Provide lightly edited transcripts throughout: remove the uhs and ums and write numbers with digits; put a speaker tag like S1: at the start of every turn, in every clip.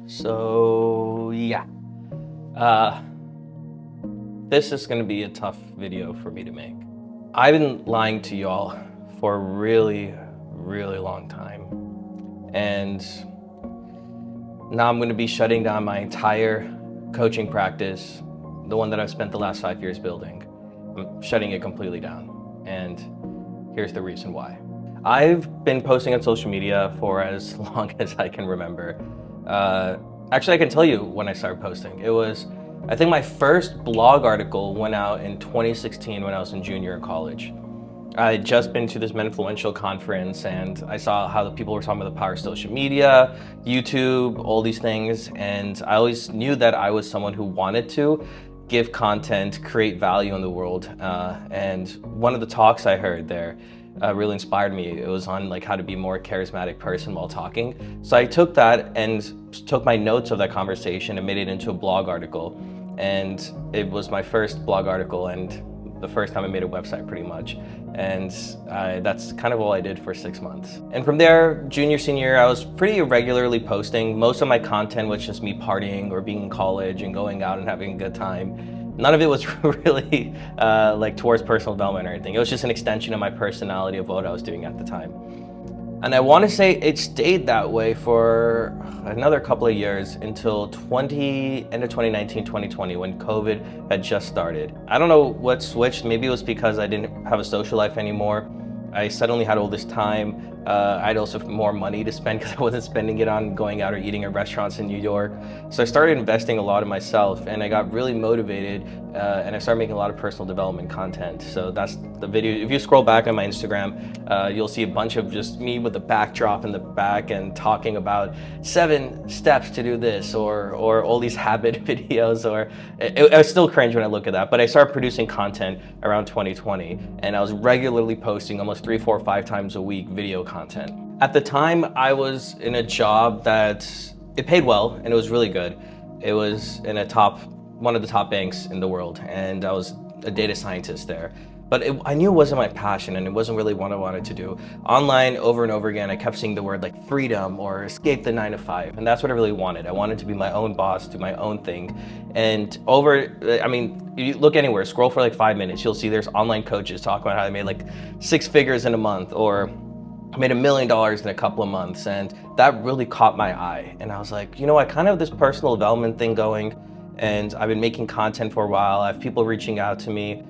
S1: So yeah, uh, this is gonna be a tough video for me to make. I've been lying to y'all for a really long time. And now I'm gonna be shutting down my entire coaching practice, the one that I've spent the last 5 years building. I'm shutting it completely down. And here's the reason why. I've been posting on social media for as long as I can remember. Actually, I can tell you when I started posting. I think my first blog article went out in 2016 when I was in junior in college. I had just been to this Menfluential conference and I saw how the people were talking about the power of social media, YouTube, all these things. And I always knew that I was someone who wanted to give content, create value in the world. And one of the talks I heard there really inspired me. It was on like how to be a more charismatic person while talking. So I took that and took my notes of that conversation and made it into a blog article. And it was my first blog article and the first time I made a website pretty much. And that's kind of all I did for 6 months. And from there, junior, senior year, I was pretty regularly posting. Most of my content was just me partying or being in college and going out and having a good time. None of it was really like towards personal development or anything. It was just an extension of my personality of what I was doing at the time. And I want to say it stayed that way for another couple of years until end of 2019, 2020, when COVID had just started. I don't know what switched. Maybe it was because I didn't have a social life anymore. I suddenly had all this time. I had also more money to spend because I wasn't spending it on going out or eating at restaurants in New York. So I started investing a lot in myself and I got really motivated and I started making a lot of personal development content. So that's the video. If you scroll back on my Instagram, you'll see a bunch of just me with the backdrop in the back and talking about 7 steps to do this or all these habit videos. Or I was still cringe when I look at that, but I started producing content around 2020 and I was regularly posting almost 3, 4, 5 times a week video content. At the time, I was in a job that it paid well and it was really good. It was in one of the top banks in the world, and I was a data scientist there. But I knew it wasn't my passion and it wasn't really what I wanted to do. Online, over and over again, I kept seeing the word like freedom or escape the 9 to 5. And that's what I really wanted. I wanted to be my own boss, do my own thing. And you look anywhere, scroll for like 5 minutes, you'll see there's online coaches talking about how they made like 6 figures in a month or made $1 million in a couple of months. And that really caught my eye. And I was like, you know, I kind of have this personal development thing going and I've been making content for a while. I have people reaching out to me.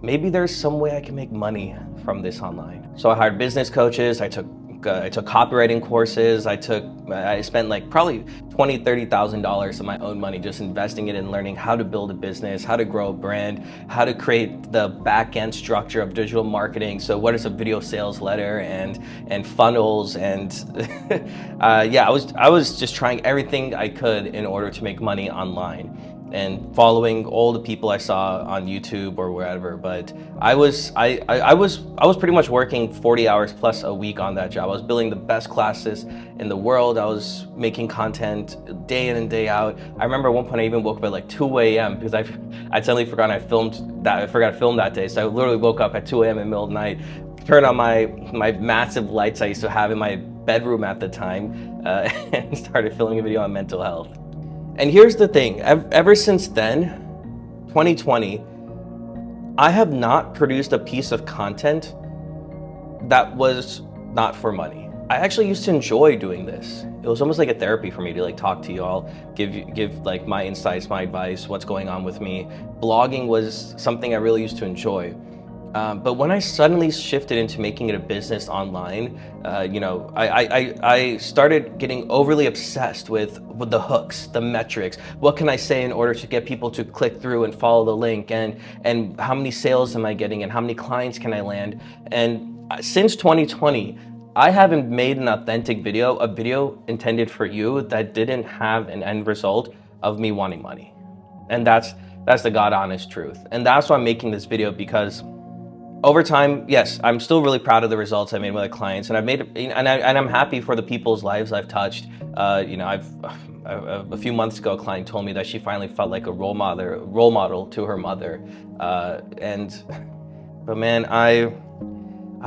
S1: Maybe there's some way I can make money from this online. So I hired business coaches. I took copywriting courses. I spent like probably $20,000, $30,000 of my own money just investing it in learning how to build a business, how to grow a brand, how to create the back end structure of digital marketing. So what is a video sales letter and funnels and yeah, I was just trying everything I could in order to make money online and following all the people I saw on YouTube or wherever. But I was pretty much working 40 hours plus a week on that job. I was building the best classes in the world. I was making content day in and day out. I remember at one point I even woke up at like 2 a.m. because I suddenly forgot I forgot to film that day. So I literally woke up at 2 a.m. in the middle of the night, turned on my massive lights I used to have in my bedroom at the time, and started filming a video on mental health. And here's the thing, ever since then, 2020, I have not produced a piece of content that was not for money. I actually used to enjoy doing this. It was almost like a therapy for me to like talk to y'all, give like my insights, my advice, what's going on with me. Blogging was something I really used to enjoy. But when I suddenly shifted into making it a business online, I started getting overly obsessed with the hooks, the metrics. What can I say in order to get people to click through and follow the link? And how many sales am I getting? And how many clients can I land? And since 2020, I haven't made an authentic video, a video intended for you that didn't have an end result of me wanting money. And that's the God honest truth. And that's why I'm making this video, because over time, yes, I'm still really proud of the results I made with my clients, and I'm happy for the people's lives I've touched. A few months ago, a client told me that she finally felt like a role model to her mother, but man, I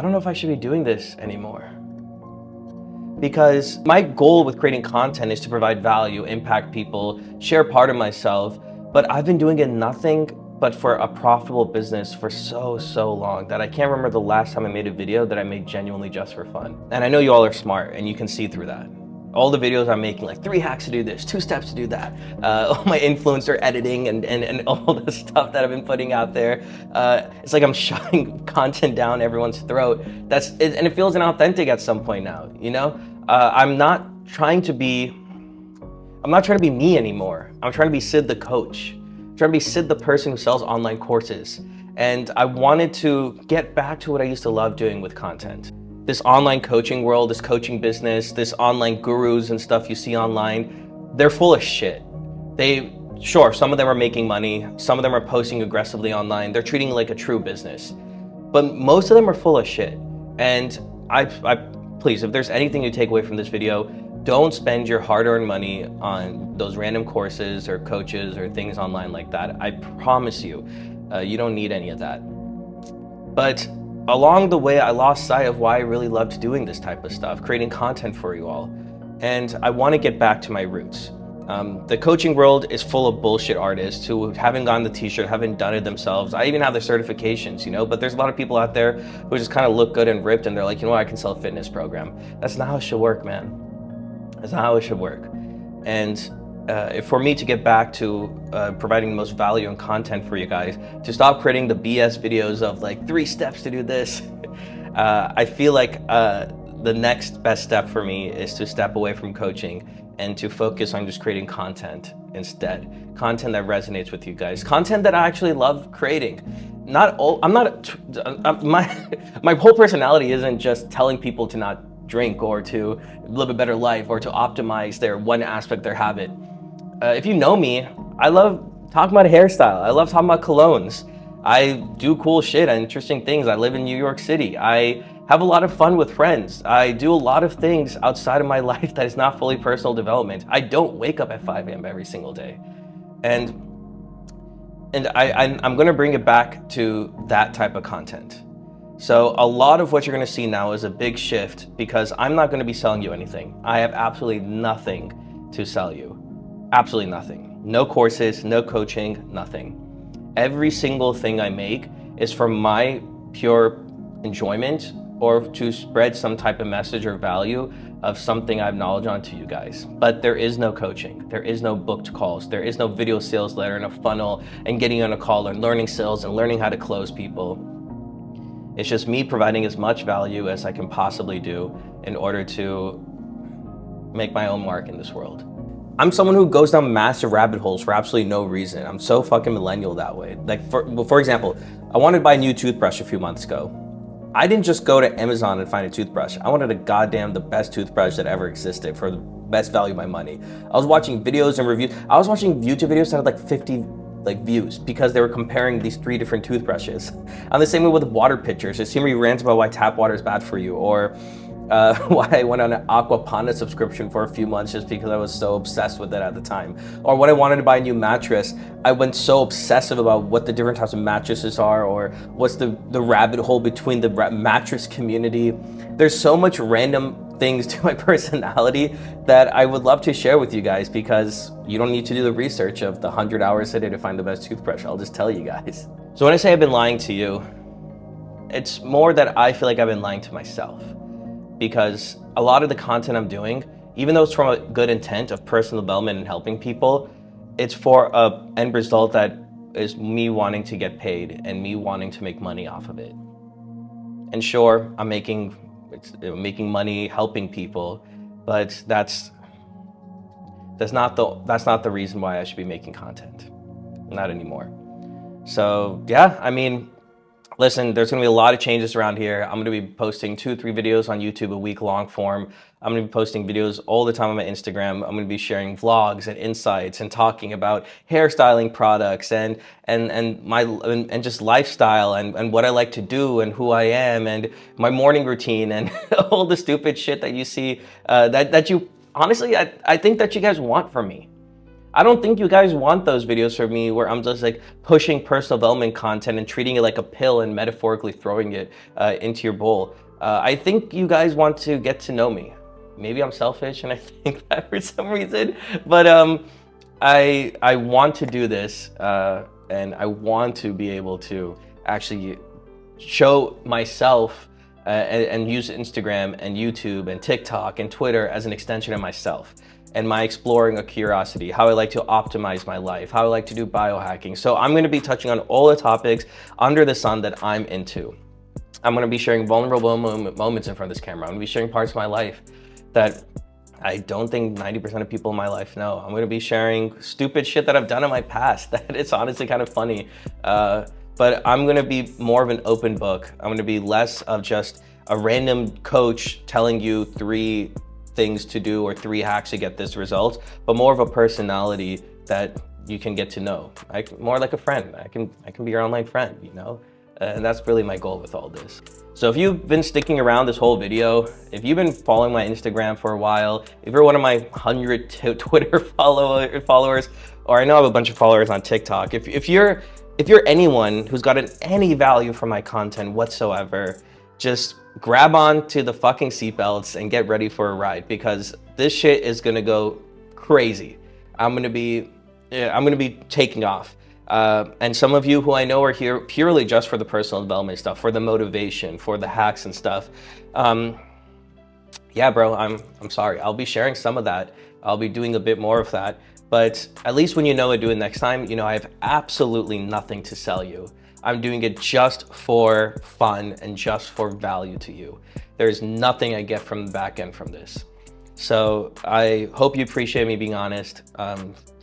S1: don't know if I should be doing this anymore. because my goal with creating content is to provide value, impact people, share part of myself, but I've been doing it nothing but for a profitable business for so long that I can't remember the last time I made a video that I made genuinely just for fun. And I know you all are smart and you can see through that. All the videos I'm making, like 3 hacks to do this, 2 steps to do that, all my influencer editing and all the stuff that I've been putting out there, it's like I'm shoving content down everyone's throat. And it feels inauthentic at some point now, you know? I'm not trying to be me anymore. I'm trying to be Sid the coach. I'm trying to be Sid the person who sells online courses. And I wanted to get back to what I used to love doing with content. This online coaching world, this coaching business, this online gurus and stuff you see online, they're full of shit. Sure, some of them are making money, some of them are posting aggressively online, they're treating it like a true business. But most of them are full of shit. And please, if there's anything you take away from this video, don't spend your hard-earned money on those random courses or coaches or things online like that. I promise you, you don't need any of that. But along the way, I lost sight of why I really loved doing this type of stuff, creating content for you all. And I want to get back to my roots. The coaching world is full of bullshit artists who haven't gotten the t-shirt, haven't done it themselves. I even have the certifications, you know, but there's a lot of people out there who just kind of look good and ripped and they're like, you know what, I can sell a fitness program. That's not how it should work, man. That's not how it should work. And for me to get back to providing the most value and content for you guys, to stop creating the BS videos of like 3 steps to do this, I feel like the next best step for me is to step away from coaching and to focus on just creating content instead. Content that resonates with you guys. Content that I actually love creating. My whole personality isn't just telling people to not drink or to live a better life or to optimize their one aspect of their habit. If you know me, I love talking about hairstyle. I love talking about colognes. I do cool shit and interesting things. I live in New York City. I have a lot of fun with friends. I do a lot of things outside of my life that is not fully personal development. I don't wake up at 5 a.m. every single day. And I'm gonna bring it back to that type of content. So a lot of what you're gonna see now is a big shift because I'm not gonna be selling you anything. I have absolutely nothing to sell you. Absolutely nothing. No courses, no coaching, nothing. Every single thing I make is for my pure enjoyment or to spread some type of message or value of something I have knowledge on to you guys. But there is no coaching. There is no booked calls. There is no video sales letter and a funnel and getting on a call and learning sales and learning how to close people. It's just me providing as much value as I can possibly do in order to make my own mark in this world. I'm someone who goes down massive rabbit holes for absolutely no reason. I'm so fucking millennial that way. Like for example, I wanted to buy a new toothbrush a few months ago. I didn't just go to Amazon and find a toothbrush. I wanted the best toothbrush that ever existed for the best value of my money. I was watching videos and reviews. I was watching YouTube videos that had like 50 views because they were comparing these 3 different toothbrushes. I'm the same way with water pitchers. It seemed to be rants about why tap water is bad for you, or why I went on an Aquapana subscription for a few months just because I was so obsessed with it at the time. Or when I wanted to buy a new mattress, I went so obsessive about what the different types of mattresses are, or what's the rabbit hole between the mattress community. There's so much random things to my personality that I would love to share with you guys because you don't need to do the research of the 100 hours a day to find the best toothbrush. I'll just tell you guys. So when I say I've been lying to you, it's more that I feel like I've been lying to myself. Because a lot of the content I'm doing, even though it's from a good intent of personal development and helping people, it's for an end result that is me wanting to get paid and me wanting to make money off of it. And sure, I'm making money helping people, but that's not the reason why I should be making content. Not anymore. So yeah, I mean, listen, there's gonna be a lot of changes around here. I'm gonna be posting 2-3 videos on YouTube a week long form. I'm gonna be posting videos all the time on my Instagram. I'm gonna be sharing vlogs and insights and talking about hairstyling products and just lifestyle and what I like to do and who I am and my morning routine and all the stupid shit that you see that you honestly I think that you guys want from me. I don't think you guys want those videos from me where I'm just like pushing personal development content and treating it like a pill and metaphorically throwing it into your bowl. I think you guys want to get to know me. maybe I'm selfish and I think that for some reason, but I want to do this, and I want to be able to actually show myself and use Instagram and YouTube and TikTok and Twitter as an extension of myself and my exploring of curiosity, how I like to optimize my life, how I like to do biohacking. So I'm going to be touching on all the topics under the sun that I'm into. I'm going to be sharing vulnerable moments in front of this camera. I'm going to be sharing parts of my life that I don't think 90% of people in my life know. I'm going to be sharing stupid shit that I've done in my past that it's honestly kind of funny. But I'm going to be more of an open book. I'm going to be less of just a random coach telling you 3 things to do or 3 hacks to get this result, but more of a personality that you can get to know. More like a friend. I can be your online friend, you know? And that's really my goal with all this. So if you've been sticking around this whole video, if you've been following my Instagram for a while, if you're one of my 100 Twitter followers, or I know I have a bunch of followers on TikTok, if you're anyone who's gotten any value from my content whatsoever, just grab on to the fucking seatbelts and get ready for a ride, because this shit is gonna go crazy. I'm gonna be taking off. And some of you who I know are here purely just for the personal development stuff, for the motivation, for the hacks and stuff. Yeah, bro, I'm sorry. I'll be sharing some of that. I'll be doing a bit more of that. But at least when you know I do it next time, you know I have absolutely nothing to sell you. I'm doing it just for fun and just for value to you. There's nothing I get from the back end from this. So I hope you appreciate me being honest.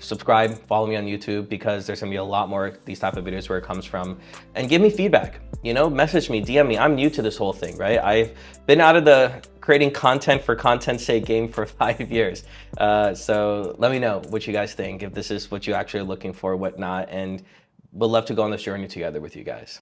S1: Subscribe, follow me on YouTube, because there's gonna be a lot more of these type of videos where it comes from. And give me feedback, you know, message me, DM me. I'm new to this whole thing, right? I've been out of the creating content for content's sake game for 5 years. So let me know what you guys think, if this is what you're actually looking for, whatnot, and would love to go on this journey together with you guys.